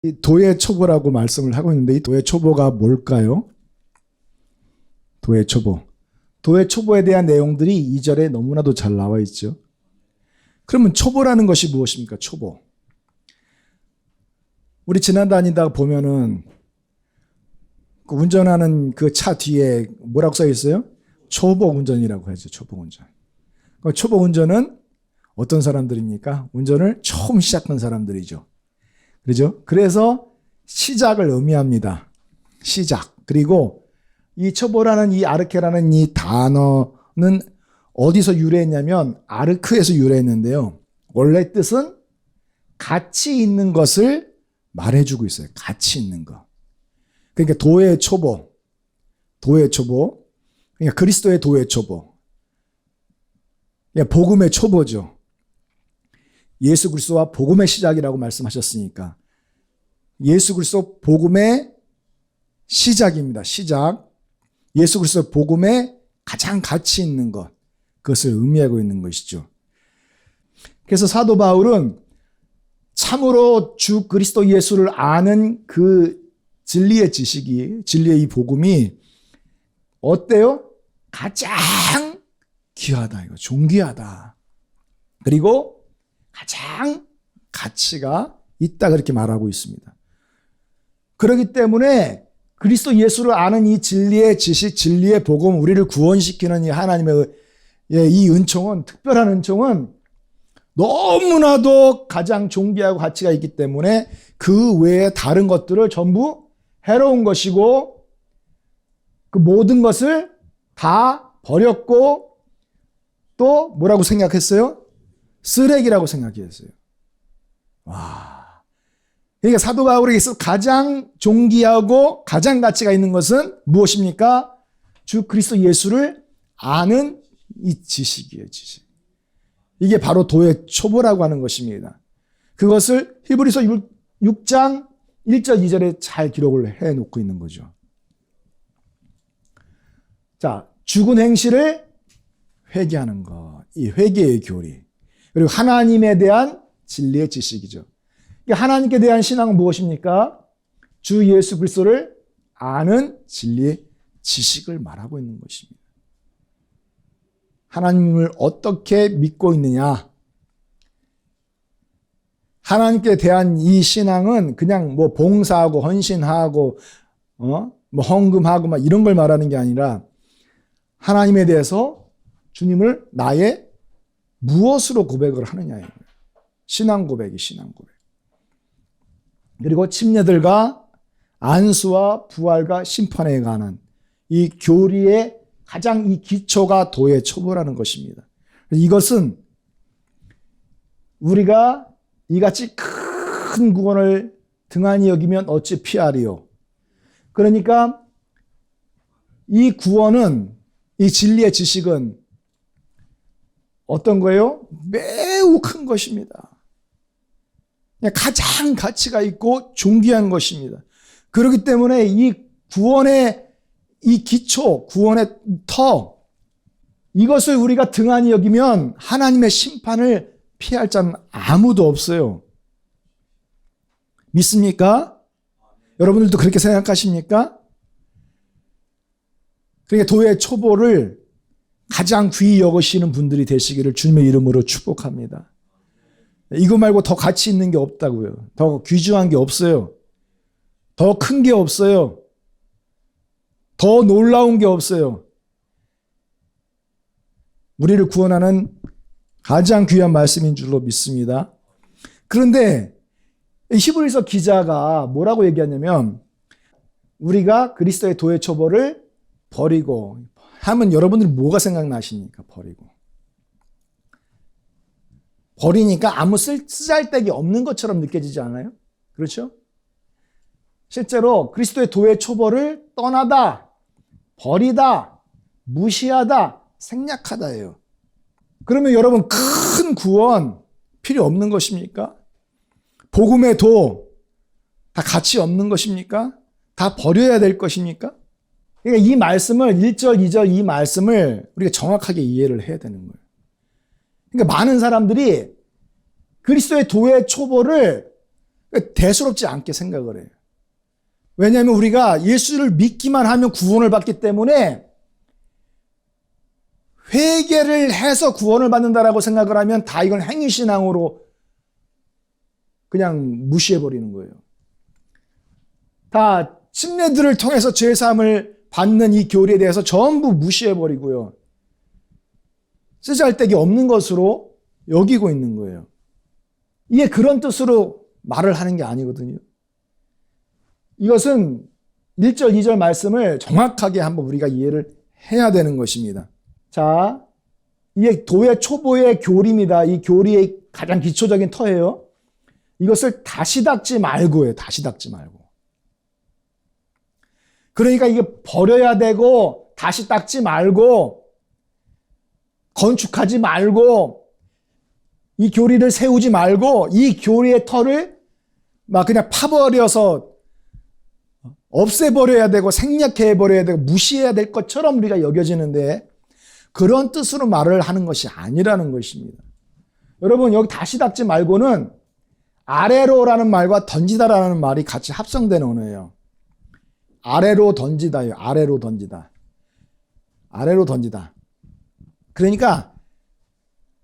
이 도의 초보라고 말씀을 하고 있는데 이 도의 초보가 뭘까요? 도의 초보. 도의 초보에 대한 내용들이 2절에 너무나도 잘 나와 있죠. 그러면 초보라는 것이 무엇입니까? 초보. 우리 지나다니다 보면은 그 운전하는 그 차 뒤에 뭐라고 써 있어요? 초보 운전이라고 하죠. 초보 운전. 초보 운전은 어떤 사람들입니까? 운전을 처음 시작한 사람들이죠. 그렇죠? 그래서 시작을 의미합니다. 시작. 그리고 이 초보라는 이 아르케라는 이 단어는 어디서 유래했냐면 아르크에서 유래했는데요. 원래 뜻은 가치 있는 것을 말해주고 있어요. 가치 있는 거. 그러니까 도의 초보. 도의 초보. 그러니까 그리스도의 도의 초보. 그러니까 복음의 초보죠. 예수 그리스도와 복음의 시작이라고 말씀하셨으니까 예수 그리스도 복음의 시작입니다. 시작. 예수 그리스도 복음의 가장 가치 있는 것, 그것을 의미하고 있는 것이죠. 그래서 사도 바울은 참으로 주 그리스도 예수를 아는 그 진리의 지식이, 진리의 이 복음이 어때요? 가장 귀하다, 이거 존귀하다. 그리고 가장 가치가 있다, 그렇게 말하고 있습니다. 그렇기 때문에 그리스도 예수를 아는 이 진리의 지식, 진리의 복음, 우리를 구원시키는 이 하나님의 이 은총은, 특별한 은총은 너무나도 가장 존귀하고 가치가 있기 때문에 그 외에 다른 것들을 전부 해로운 것이고 그 모든 것을 다 버렸고 또 뭐라고 생각했어요? 쓰레기라고 생각했어요. 와. 그러니까 사도 바울에게서 가장 존귀하고 가장 가치가 있는 것은 무엇입니까? 주 그리스도 예수를 아는 이 지식이에요, 지식. 이게 바로 도의 초보라고 하는 것입니다. 그것을 히브리서 6장 1절 2절에 잘 기록을 해놓고 있는 거죠. 자, 죽은 행실을 회개하는 것, 이 회개의 교리. 그리고 하나님에 대한 진리의 지식이죠. 하나님께 대한 신앙은 무엇입니까? 주 예수 그리스도를 아는 진리의 지식을 말하고 있는 것입니다. 하나님을 어떻게 믿고 있느냐? 하나님께 대한 이 신앙은 그냥 뭐 봉사하고 헌신하고 뭐 헌금하고 막 이런 걸 말하는 게 아니라 하나님에 대해서 주님을 나의 무엇으로 고백을 하느냐예요. 신앙 고백이 신앙 고백. 그리고 침례들과 안수와 부활과 심판에 관한 이 교리의 가장 이 기초가 도의 초보라는 것입니다. 이것은 우리가 이같이 큰 구원을 등한히 여기면 어찌 피하리요. 그러니까 이 구원은, 이 진리의 지식은 어떤 거예요? 매우 큰 것입니다. 가장 가치가 있고 존귀한 것입니다. 그렇기 때문에 이 구원의 이 기초, 구원의 터, 이것을 우리가 등한히 여기면 하나님의 심판을 피할 자는 아무도 없어요. 믿습니까? 여러분들도 그렇게 생각하십니까? 그러니까 도의 초보를 가장 귀히 여기시는 분들이 되시기를 주님의 이름으로 축복합니다. 이거 말고 더 가치 있는 게 없다고요. 더 귀중한 게 없어요. 더 큰 게 없어요. 더 놀라운 게 없어요. 우리를 구원하는 가장 귀한 말씀인 줄로 믿습니다. 그런데 히브리서 기자가 뭐라고 얘기하냐면 우리가 그리스도의 도의 초보를 버리고 하면 여러분들이 뭐가 생각나십니까? 버리니까 아무 쓰잘데기 없는 것처럼 느껴지지 않아요? 그렇죠? 실제로 그리스도의 도의 초보를 떠나다, 버리다, 무시하다, 생략하다예요. 그러면 여러분 큰 구원 필요 없는 것입니까? 복음의 도 다 가치 없는 것입니까? 다 버려야 될 것입니까? 그러니까 이 말씀을 1절, 2절 이 말씀을 우리가 정확하게 이해를 해야 되는 거예요. 그러니까 많은 사람들이 그리스도의 도의 초보를 대수롭지 않게 생각을 해요. 왜냐하면 우리가 예수를 믿기만 하면 구원을 받기 때문에 회개를 해서 구원을 받는다라고 생각을 하면 다 이건 행위신앙으로 그냥 무시해버리는 거예요. 다 침례들을 통해서 죄사함을 받는 이 교리에 대해서 전부 무시해버리고요. 쓰잘데기 없는 것으로 여기고 있는 거예요. 이게 그런 뜻으로 말을 하는 게 아니거든요. 이것은 1절, 2절 말씀을 정확하게 한번 우리가 이해를 해야 되는 것입니다. 자, 이게 도의 초보의 교리입니다. 이 교리의 가장 기초적인 터예요. 이것을 다시 닦지 말고요. 다시 닦지 말고. 그러니까 이게 버려야 되고 다시 닦지 말고 건축하지 말고 이 교리를 세우지 말고 이 교리의 터를 막 그냥 파버려서 없애버려야 되고 생략해버려야 되고 무시해야 될 것처럼 우리가 여겨지는데 그런 뜻으로 말을 하는 것이 아니라는 것입니다. 여러분 여기 다시 닦지 말고는 아래로라는 말과 던지다라는 말이 같이 합성된 언어예요. 아래로 던지다요. 아래로 던지다. 아래로 던지다. 그러니까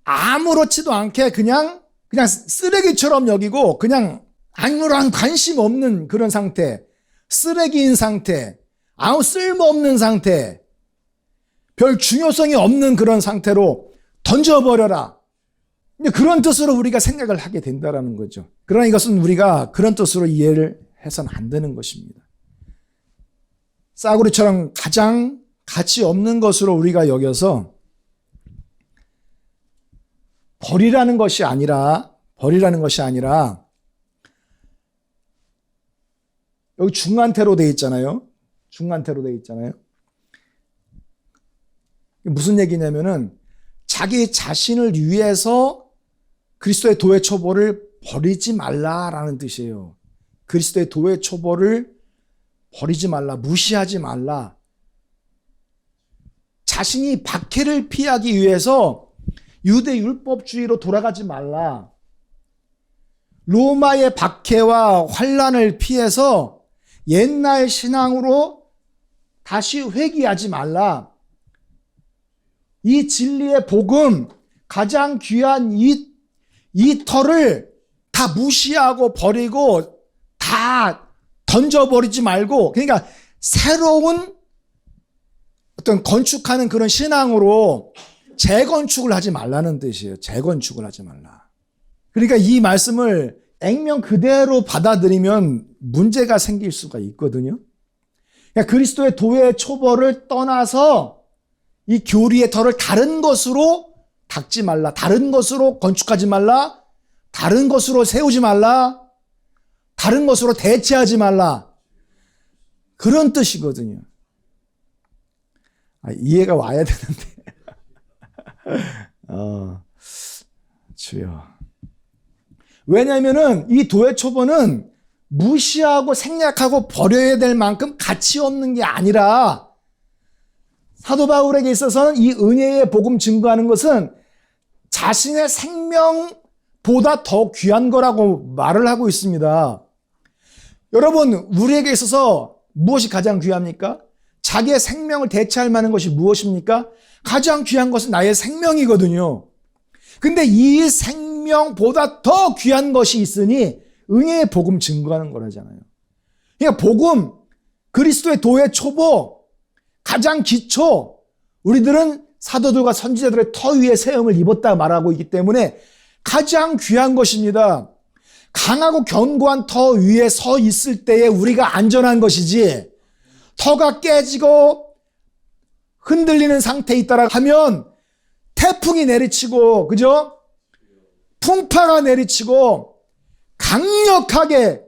아무렇지도 않게 그냥 쓰레기처럼 여기고 그냥 아무런 관심 없는 그런 상태, 쓰레기인 상태, 아무 쓸모없는 상태, 별 중요성이 없는 그런 상태로 던져버려라. 그런 뜻으로 우리가 생각을 하게 된다는 거죠. 그러나 이것은 우리가 그런 뜻으로 이해를 해서는 안 되는 것입니다. 싸구려처럼 가장 가치 없는 것으로 우리가 여겨서 버리라는 것이 아니라 여기 중간태로 되어 있잖아요. 중간태로 되어 있잖아요. 무슨 얘기냐면은 자기 자신을 위해서 그리스도의 도의 초보를 버리지 말라라는 뜻이에요. 그리스도의 도의 초보를 버리지 말라, 무시하지 말라. 자신이 박해를 피하기 위해서 유대 율법주의로 돌아가지 말라. 로마의 박해와 환란을 피해서 옛날 신앙으로 다시 회귀하지 말라. 이 진리의 복음, 가장 귀한 이 터를 다 무시하고 버리고 다 던져버리지 말고, 그러니까 새로운 어떤 건축하는 그런 신앙으로 재건축을 하지 말라는 뜻이에요. 재건축을 하지 말라. 그러니까 이 말씀을 액면 그대로 받아들이면 문제가 생길 수가 있거든요. 그러니까 그리스도의 도의 초보를 떠나서 이 교리의 터를 다른 것으로 닦지 말라. 다른 것으로 건축하지 말라. 다른 것으로 세우지 말라. 다른 것으로 대체하지 말라. 그런 뜻이거든요. 이해가 와야 되는데. 주여. 왜냐하면은 이 도의 초보는 무시하고 생략하고 버려야 될 만큼 가치 없는 게 아니라 사도 바울에게 있어서는 이 은혜의 복음 증거하는 것은 자신의 생명보다 더 귀한 거라고 말을 하고 있습니다. 여러분, 우리에게 있어서 무엇이 가장 귀합니까? 자기의 생명을 대체할 만한 것이 무엇입니까? 가장 귀한 것은 나의 생명이거든요. 근데 이 생명보다 더 귀한 것이 있으니 은혜의 복음 증거하는 거라잖아요. 그러니까 복음, 그리스도의 도의 초보, 가장 기초, 우리들은 사도들과 선지자들의 터 위에 세움을 입었다 말하고 있기 때문에 가장 귀한 것입니다. 강하고 견고한 터 위에 서 있을 때에 우리가 안전한 것이지, 터가 깨지고 흔들리는 상태에 있다라 하면 태풍이 내리치고, 그죠? 풍파가 내리치고 강력하게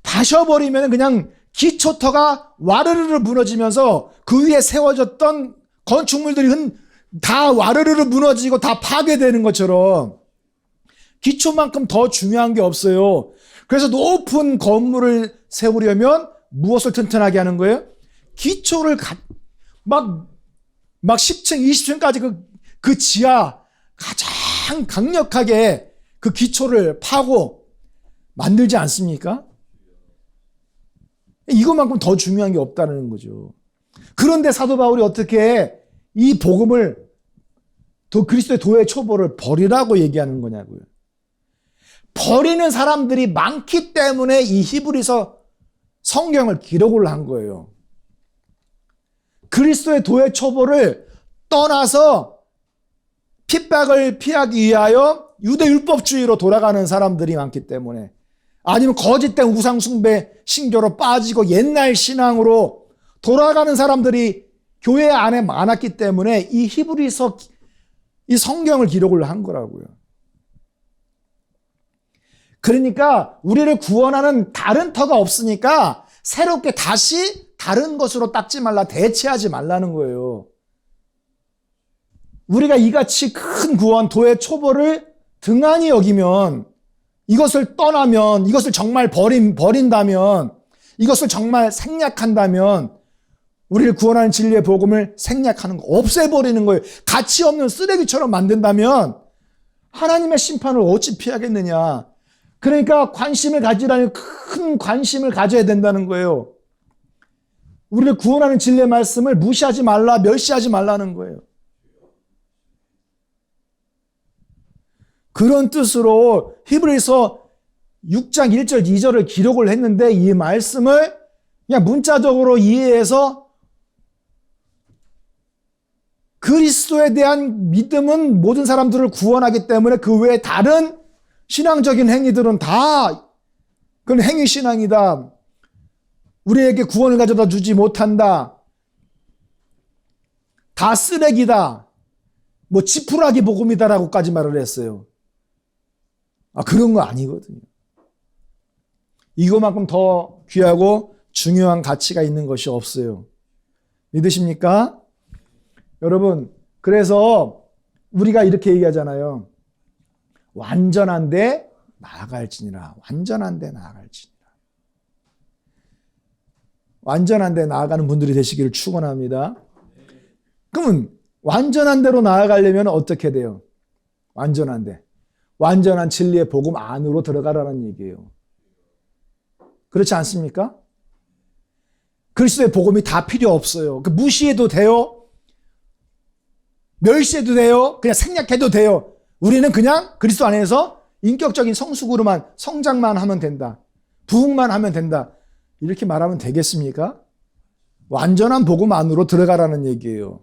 다셔버리면 그냥 기초터가 와르르르 무너지면서 그 위에 세워졌던 건축물들이 다 와르르르 무너지고 다 파괴되는 것처럼 기초만큼 더 중요한 게 없어요. 그래서 높은 건물을 세우려면 무엇을 튼튼하게 하는 거예요? 기초를 막 10층, 20층까지 그 지하 가장 강력하게 그 기초를 파고 만들지 않습니까? 이것만큼 더 중요한 게 없다는 거죠. 그런데 사도 바울이 어떻게 이 복음을 그리스도의 도의 초보를 버리라고 얘기하는 거냐고요. 버리는 사람들이 많기 때문에 이 히브리서 성경을 기록을 한 거예요. 그리스도의 도의 초보를 떠나서 핍박을 피하기 위하여 유대 율법주의로 돌아가는 사람들이 많기 때문에, 아니면 거짓된 우상숭배 신교로 빠지고 옛날 신앙으로 돌아가는 사람들이 교회 안에 많았기 때문에 이 히브리서 이 성경을 기록을 한 거라고요. 그러니까 우리를 구원하는 다른 터가 없으니까 새롭게 다시 다른 것으로 닦지 말라, 대체하지 말라는 거예요. 우리가 이같이 큰 구원, 도의 초보를 등한히 여기면, 이것을 떠나면, 이것을 정말 버린다면, 이것을 정말 생략한다면, 우리를 구원하는 진리의 복음을 생략하는 거, 없애버리는 거예요. 가치 없는 쓰레기처럼 만든다면 하나님의 심판을 어찌 피하겠느냐. 그러니까 관심을 가지라면 큰 관심을 가져야 된다는 거예요. 우리를 구원하는 진리의 말씀을 무시하지 말라, 멸시하지 말라는 거예요. 그런 뜻으로 히브리서 6장 1절 2절을 기록을 했는데, 이 말씀을 그냥 문자적으로 이해해서 그리스도에 대한 믿음은 모든 사람들을 구원하기 때문에 그 외에 다른 신앙적인 행위들은 다 그건 행위신앙이다, 우리에게 구원을 가져다 주지 못한다, 다 쓰레기다, 뭐 지푸라기 복음이다라고까지 말을 했어요. 그런 거 아니거든요. 이거만큼 더 귀하고 중요한 가치가 있는 것이 없어요. 믿으십니까? 여러분, 그래서 우리가 이렇게 얘기하잖아요. 완전한데 나아갈지니라. 완전한데 나아갈지니라. 완전한데 나아가는 분들이 되시기를 축원합니다. 그러면 완전한 대로 나아가려면 어떻게 돼요? 완전한 진리의 복음 안으로 들어가라는 얘기예요. 그렇지 않습니까? 그리스도의 복음이 다 필요 없어요. 무시해도 돼요. 멸시해도 돼요. 그냥 생략해도 돼요. 우리는 그냥 그리스도 안에서 인격적인 성숙으로만 성장만 하면 된다. 부흥만 하면 된다. 이렇게 말하면 되겠습니까? 완전한 복음 안으로 들어가라는 얘기예요.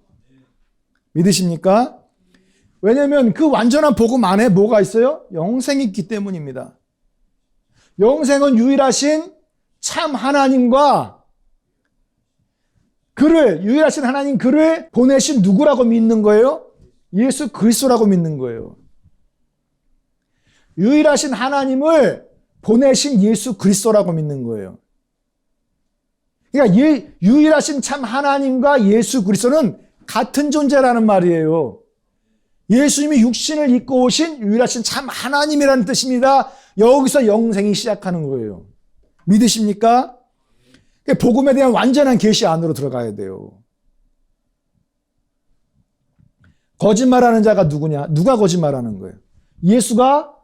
믿으십니까? 왜냐하면 그 완전한 복음 안에 뭐가 있어요? 영생이 있기 때문입니다. 영생은 유일하신 참 하나님과 유일하신 하나님 그를 보내신 누구라고 믿는 거예요? 예수 그리스도라고 믿는 거예요. 유일하신 하나님을 보내신 예수 그리스도라고 믿는 거예요. 그러니까 유일하신 참 하나님과 예수 그리스도는 같은 존재라는 말이에요. 예수님이 육신을 입고 오신 유일하신 참 하나님이라는 뜻입니다. 여기서 영생이 시작하는 거예요. 믿으십니까? 복음에 대한 완전한 계시 안으로 들어가야 돼요. 거짓말하는 자가 누구냐? 누가 거짓말하는 거예요? 예수가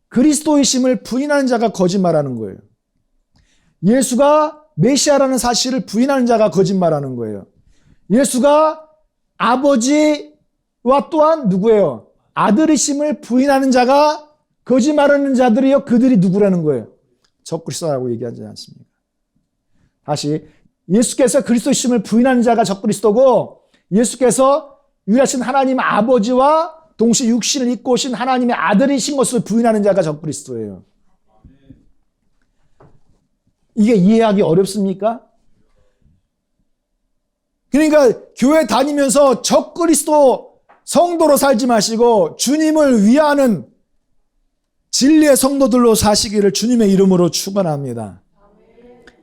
그리스도이심을 부인하는 자가 거짓말하는 거예요. 예수가 메시아라는 사실을 부인하는 자가 거짓말하는 거예요. 예수가 아버지와 또한 누구예요? 아들이심을 부인하는 자가 거짓말하는 자들이요. 그들이 누구라는 거예요? 적그리스도라고 얘기하지 않습니까? 다시, 예수께서 그리스도이심을 부인하는 자가 적그리스도고, 예수께서 유일하신 하나님 아버지와 동시에 육신을 입고 오신 하나님의 아들이신 것을 부인하는 자가 적그리스도예요. 이게 이해하기 어렵습니까? 그러니까 교회 다니면서 적그리스도 성도로 살지 마시고 주님을 위하는 진리의 성도들로 사시기를 주님의 이름으로 축원합니다.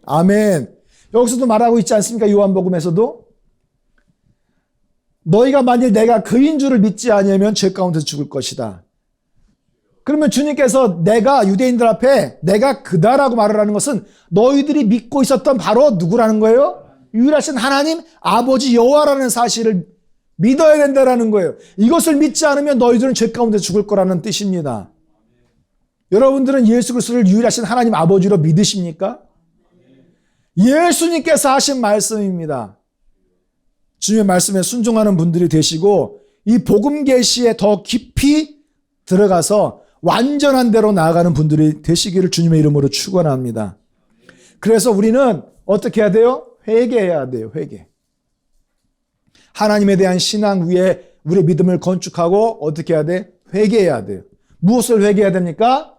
아멘. 여기서도 말하고 있지 않습니까? 요한복음에서도 너희가 만일 내가 그인 줄을 믿지 아니하면 죄 가운데 죽을 것이다. 그러면 주님께서 내가 유대인들 앞에 내가 그다라고 말을 하는 것은 너희들이 믿고 있었던 바로 누구라는 거예요? 유일하신 하나님 아버지 여호와라는 사실을 믿어야 된다라는 거예요. 이것을 믿지 않으면 너희들은 죄 가운데 죽을 거라는 뜻입니다. 여러분들은 예수 그리스도를 유일하신 하나님 아버지로 믿으십니까? 예수님께서 하신 말씀입니다. 주님의 말씀에 순종하는 분들이 되시고 이 복음 계시에 더 깊이 들어가서 완전한 대로 나아가는 분들이 되시기를 주님의 이름으로 축원합니다. 그래서 우리는 어떻게 해야 돼요? 회개해야 돼요. 회개. 하나님에 대한 신앙 위에 우리의 믿음을 건축하고 어떻게 해야 돼? 회개해야 돼요. 무엇을 회개해야 됩니까?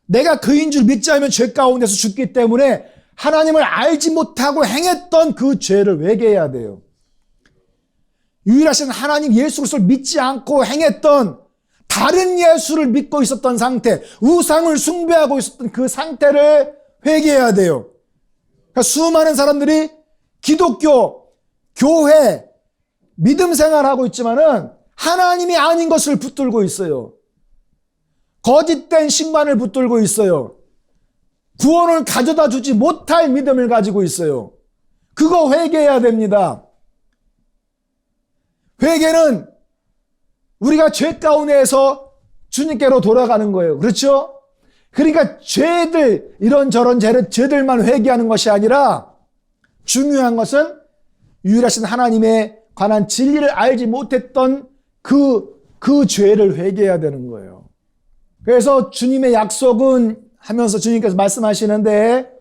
내가 그인 줄 믿지 않으면 죄 가운데서 죽기 때문에 하나님을 알지 못하고 행했던 그 죄를 회개해야 돼요. 유일하신 하나님 예수 그리스도를 믿지 않고 행했던 다른 예수를 믿고 있었던 상태, 우상을 숭배하고 있었던 그 상태를 회개해야 돼요. 그러니까 수많은 사람들이 기독교, 교회, 믿음 생활하고 있지만은 하나님이 아닌 것을 붙들고 있어요. 거짓된 신관을 붙들고 있어요. 구원을 가져다 주지 못할 믿음을 가지고 있어요. 그거 회개해야 됩니다. 회개는 우리가 죄 가운데에서 주님께로 돌아가는 거예요. 그렇죠? 그러니까 죄들, 이런저런 죄들만 회개하는 것이 아니라 중요한 것은 유일하신 하나님에 관한 진리를 알지 못했던 그 죄를 회개해야 되는 거예요. 그래서 주님의 약속은 하면서 주님께서 말씀하시는데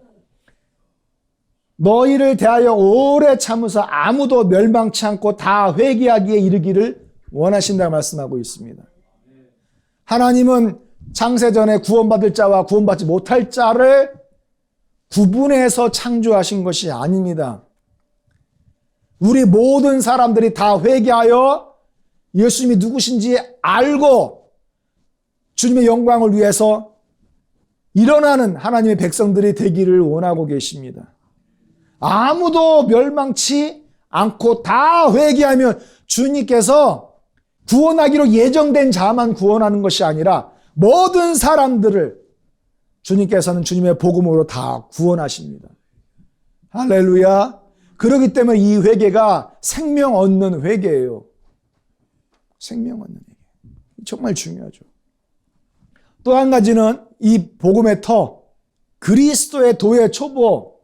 너희를 대하여 오래 참으사 아무도 멸망치 않고 다 회개하기에 이르기를 원하신다고 말씀하고 있습니다. 하나님은 창세전에 구원받을 자와 구원받지 못할 자를 구분해서 창조하신 것이 아닙니다. 우리 모든 사람들이 다 회개하여 예수님이 누구신지 알고 주님의 영광을 위해서 일어나는 하나님의 백성들이 되기를 원하고 계십니다. 아무도 멸망치 않고 다 회개하면 주님께서 구원하기로 예정된 자만 구원하는 것이 아니라 모든 사람들을 주님께서는 주님의 복음으로 다 구원하십니다. 할렐루야. 그렇기 때문에 이 회개가 생명 얻는 회개예요. 생명 얻는 회개. 정말 중요하죠. 또 한 가지는 이 복음의 터, 그리스도의 도의 초보,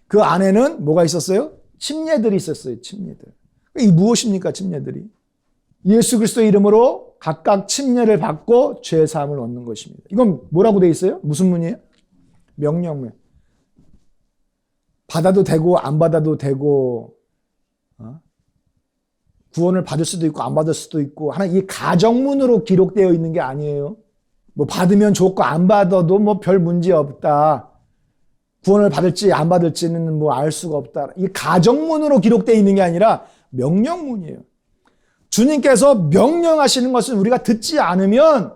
그 안에는 뭐가 있었어요? 침례들이 있었어요. 침례들. 이 무엇입니까? 침례들이. 예수 그리스도의 이름으로 각각 침례를 받고 죄 사함을 얻는 것입니다. 이건 뭐라고 돼 있어요? 무슨 문이에요? 명령문. 받아도 되고 안 받아도 되고 구원을 받을 수도 있고 안 받을 수도 있고 하는 이 가정문으로 기록되어 있는 게 아니에요. 뭐 받으면 좋고 안 받아도 뭐 별 문제 없다. 구원을 받을지 안 받을지는 뭐 알 수가 없다. 이 가정문으로 기록되어 있는 게 아니라 명령문이에요. 주님께서 명령하시는 것을 우리가 듣지 않으면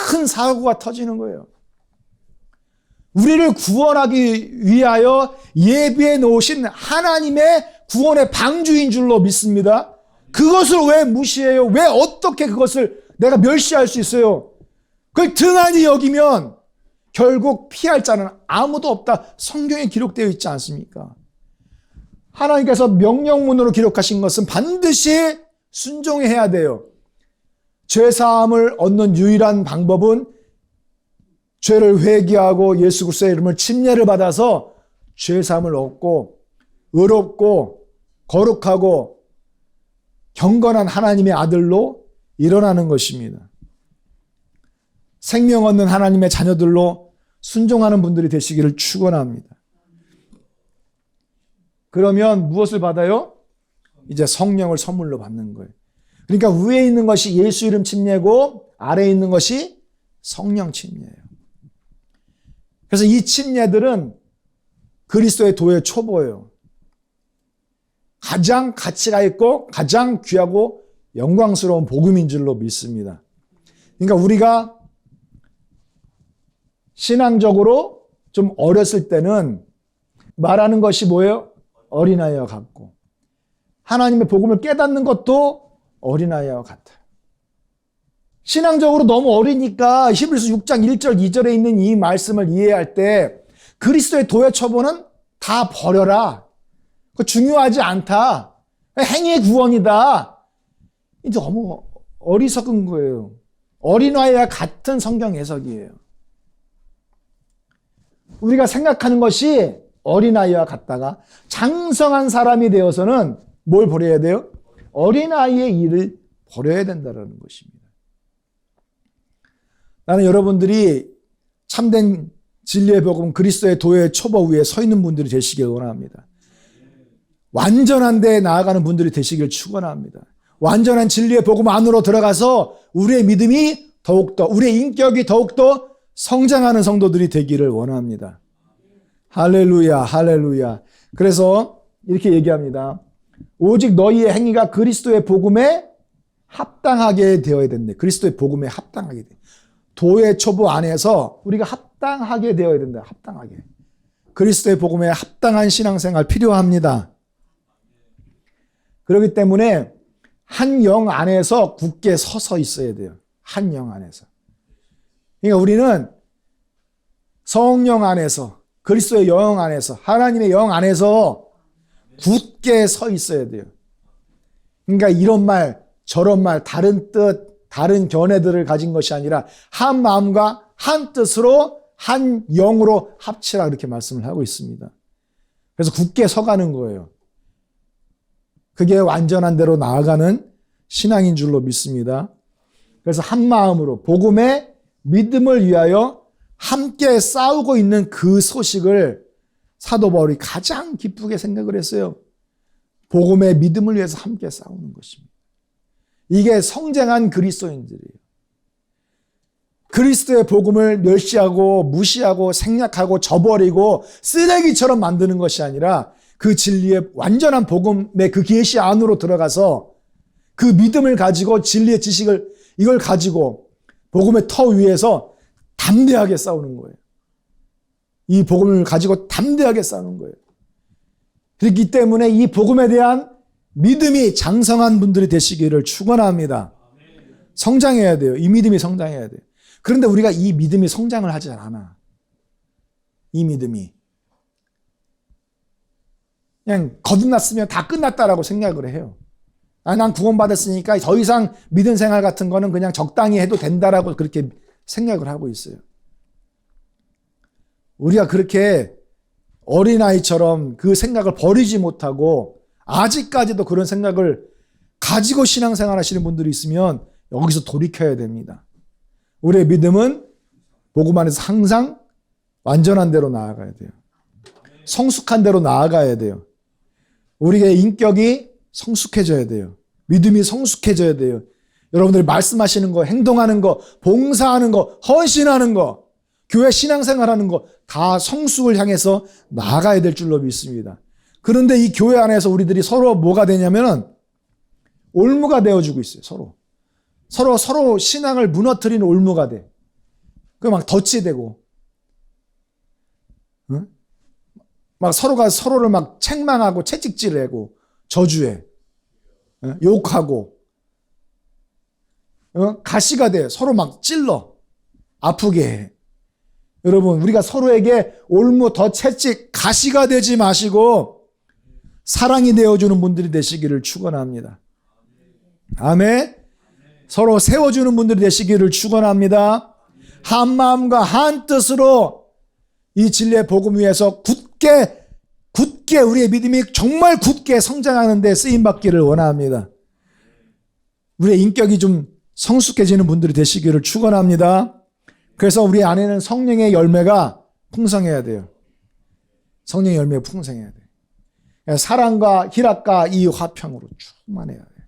큰 사고가 터지는 거예요. 우리를 구원하기 위하여 예비해 놓으신 하나님의 구원의 방주인 줄로 믿습니다. 그것을 왜 무시해요? 왜 어떻게 그것을 내가 멸시할 수 있어요? 그걸 등한히 여기면 결국 피할 자는 아무도 없다. 성경에 기록되어 있지 않습니까? 하나님께서 명령문으로 기록하신 것은 반드시 순종해야 돼요. 죄사함을 얻는 유일한 방법은 죄를 회개하고 예수 그리스도의 이름을 침례를 받아서 죄사함을 얻고 의롭고 거룩하고 경건한 하나님의 아들로 일어나는 것입니다. 생명 얻는 하나님의 자녀들로 순종하는 분들이 되시기를 축원합니다. 그러면 무엇을 받아요? 이제 성령을 선물로 받는 거예요. 그러니까 위에 있는 것이 예수 이름 침례고 아래에 있는 것이 성령 침례예요. 그래서 이 침례들은 그리스도의 도의 초보예요. 가장 가치가 있고 가장 귀하고 영광스러운 복음인 줄로 믿습니다. 그러니까 우리가 신앙적으로 좀 어렸을 때는 말하는 것이 뭐예요? 어린아이와 같고 하나님의 복음을 깨닫는 것도 어린아이와 같아요. 신앙적으로 너무 어리니까 히브리서 6장 1절 2절에 있는 이 말씀을 이해할 때 그리스도의 도의 처보는 다 버려라. 그거 중요하지 않다. 행위의 구원이다. 이제 너무 어리석은 거예요. 어린아이와 같은 성경 해석이에요. 우리가 생각하는 것이 어린아이와 같다가 장성한 사람이 되어서는 뭘 버려야 돼요? 어린아이의 일을 버려야 된다는 것입니다. 나는 여러분들이 참된 진리의 복음 그리스도의 도의 초보 위에 서 있는 분들이 되시길 원합니다. 완전한 데에 나아가는 분들이 되시길 축원합니다. 완전한 진리의 복음 안으로 들어가서 우리의 믿음이 더욱더, 우리의 인격이 더욱더 성장하는 성도들이 되기를 원합니다. 할렐루야, 할렐루야. 그래서 이렇게 얘기합니다. 오직 너희의 행위가 그리스도의 복음에 합당하게 되어야 된대. 그리스도의 복음에 합당하게 돼. 도의 초보 안에서 우리가 합당하게 되어야 된다. 합당하게. 그리스도의 복음에 합당한 신앙생활 필요합니다. 그렇기 때문에 한 영 안에서 굳게 서서 있어야 돼요. 한 영 안에서. 그러니까 우리는 성령 안에서, 그리스도의 영 안에서, 하나님의 영 안에서 굳게 서 있어야 돼요. 그러니까 이런 말, 저런 말, 다른 뜻, 다른 견해들을 가진 것이 아니라 한 마음과 한 뜻으로 한 영으로 합치라 이렇게 말씀을 하고 있습니다. 그래서 굳게 서가는 거예요. 그게 완전한 대로 나아가는 신앙인 줄로 믿습니다. 그래서 한 마음으로 복음의 믿음을 위하여 함께 싸우고 있는 그 소식을 사도 바울이 가장 기쁘게 생각을 했어요. 복음의 믿음을 위해서 함께 싸우는 것입니다. 이게 성장한 그리스도인들이에요. 그리스도의 복음을 멸시하고 무시하고 생략하고 저버리고 쓰레기처럼 만드는 것이 아니라 그 진리의 완전한 복음의 그 계시 안으로 들어가서 그 믿음을 가지고 진리의 지식을 이걸 가지고 복음의 터 위에서 담대하게 싸우는 거예요. 이 복음을 가지고 담대하게 싸우는 거예요. 그렇기 때문에 이 복음에 대한 믿음이 장성한 분들이 되시기를 축원합니다. 성장해야 돼요. 이 믿음이 성장해야 돼요. 그런데 우리가 이 믿음이 성장을 하지 않아. 이 믿음이. 그냥 거듭났으면 다 끝났다라고 생각을 해요. 난 구원받았으니까 더 이상 믿음 생활 같은 거는 그냥 적당히 해도 된다라고 그렇게 생각을 하고 있어요. 우리가 그렇게 어린아이처럼 그 생각을 버리지 못하고 아직까지도 그런 생각을 가지고 신앙생활 하시는 분들이 있으면 여기서 돌이켜야 됩니다. 우리의 믿음은 복음 안에서 항상 완전한 대로 나아가야 돼요. 성숙한 대로 나아가야 돼요. 우리의 인격이 성숙해져야 돼요. 믿음이 성숙해져야 돼요. 여러분들이 말씀하시는 거, 행동하는 거, 봉사하는 거, 헌신하는 거, 교회 신앙생활하는 거 다 성숙을 향해서 나아가야 될 줄로 믿습니다. 그런데 이 교회 안에서 우리들이 서로 뭐가 되냐면은 올무가 되어주고 있어요. 서로 신앙을 무너뜨리는 올무가 돼. 그 막 덧치되고, 응? 막 서로가 서로를 막 책망하고 채찍질하고 저주해, 응? 욕하고, 응? 가시가 돼. 서로 막 찔러 아프게 해. 여러분, 우리가 서로에게 올무, 더 채찍, 가시가 되지 마시고 사랑이 되어주는 분들이 되시기를 축원합니다. 아멘. 서로 세워주는 분들이 되시기를 축원합니다. 한 마음과 한 뜻으로 이 진리의 복음 위에서 굳게 우리의 믿음이 정말 굳게 성장하는 데 쓰임받기를 원합니다. 우리의 인격이 좀 성숙해지는 분들이 되시기를 축원합니다. 그래서 우리 안에는 성령의 열매가 풍성해야 돼요. 성령의 열매가 풍성해야 돼요. 사랑과 희락과 이 화평으로 충만해야 돼요.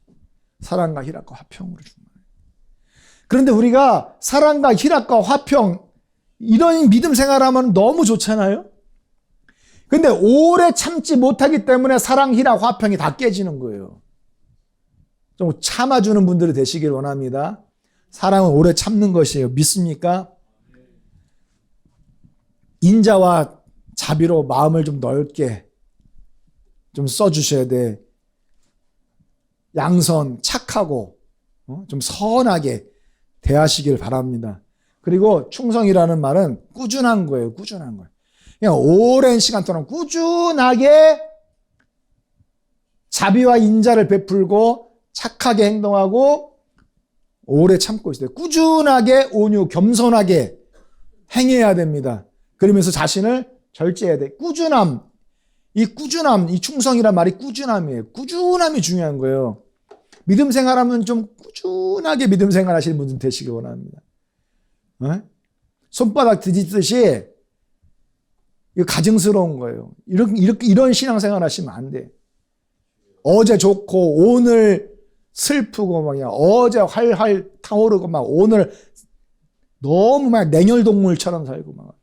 사랑과 희락과 화평으로 충만해요. 그런데 우리가 사랑과 희락과 화평 이런 믿음 생활하면 너무 좋잖아요. 근데 오래 참지 못하기 때문에 사랑, 희락, 화평이 다 깨지는 거예요. 좀 참아주는 분들이 되시길 원합니다. 사랑은 오래 참는 것이에요. 믿습니까? 인자와 자비로 마음을 좀 넓게 좀 써주셔야 돼. 양선, 착하고 좀 선하게 대하시길 바랍니다. 그리고 충성이라는 말은 꾸준한 거예요. 꾸준한 거예요. 그냥 오랜 시간 동안 꾸준하게 자비와 인자를 베풀고 착하게 행동하고 오래 참고 있어야 돼요. 꾸준하게 온유, 겸손하게 행해야 됩니다. 그러면서 자신을 절제해야 돼. 꾸준함. 이 충성이란 말이 꾸준함이에요. 꾸준함이 중요한 거예요. 믿음 생활하면 좀 꾸준하게 믿음 생활 하시는 분들 되시기 원합니다. 손바닥 뒤집듯이 이거 가증스러운 거예요. 이런 신앙생활 하시면 안 돼. 어제 좋고 오늘 슬프고 막 어제 활활 타오르고 막 오늘 너무 막 냉혈동물처럼 살고 막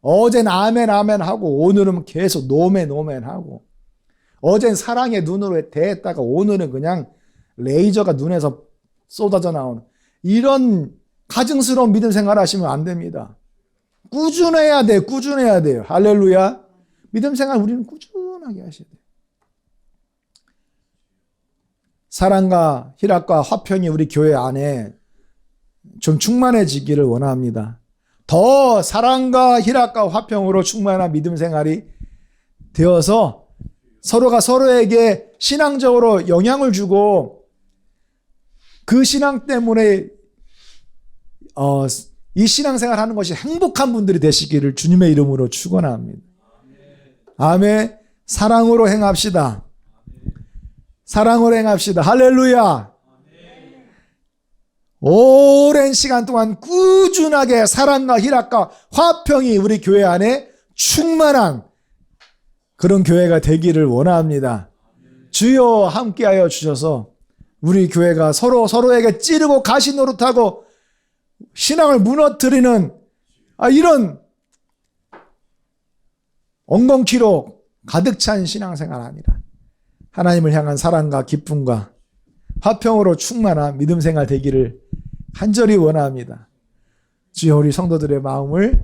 어젠 아멘 아멘 하고 오늘은 계속 노멘 노멘 하고 어젠 사랑의 눈으로 대했다가 오늘은 그냥 레이저가 눈에서 쏟아져 나오는 이런 가증스러운 믿음 생활 하시면 안 됩니다. 꾸준해야 돼요. 꾸준해야 돼요. 할렐루야. 믿음 생활 우리는 꾸준하게 하셔야 돼요. 사랑과 희락과 화평이 우리 교회 안에 좀 충만해지기를 원합니다. 더 사랑과 희락과 화평으로 충만한 믿음 생활이 되어서 서로가 서로에게 신앙적으로 영향을 주고 그 신앙 때문에 이 신앙생활 하는 것이 행복한 분들이 되시기를 주님의 이름으로 축원합니다. 아멘. 사랑으로 행합시다. 사랑으로 행합시다. 할렐루야. 오랜 시간 동안 꾸준하게 사랑과 희락과 화평이 우리 교회 안에 충만한 그런 교회가 되기를 원합니다. 주여 함께하여 주셔서 우리 교회가 서로에게 찌르고 가시 노릇하고 신앙을 무너뜨리는 이런 엉겅퀴로 가득 찬 신앙생활 아니라 하나님을 향한 사랑과 기쁨과 화평으로 충만한 믿음 생활 되기를 간절히 원합니다. 주여 우리 성도들의 마음을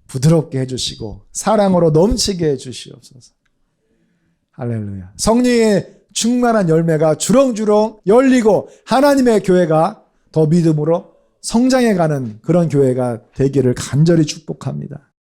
부드럽게 해주시고 사랑으로 넘치게 해주시옵소서. 할렐루야. 성령의 충만한 열매가 주렁주렁 열리고 하나님의 교회가 더 믿음으로 성장해가는 그런 교회가 되기를 간절히 축복합니다.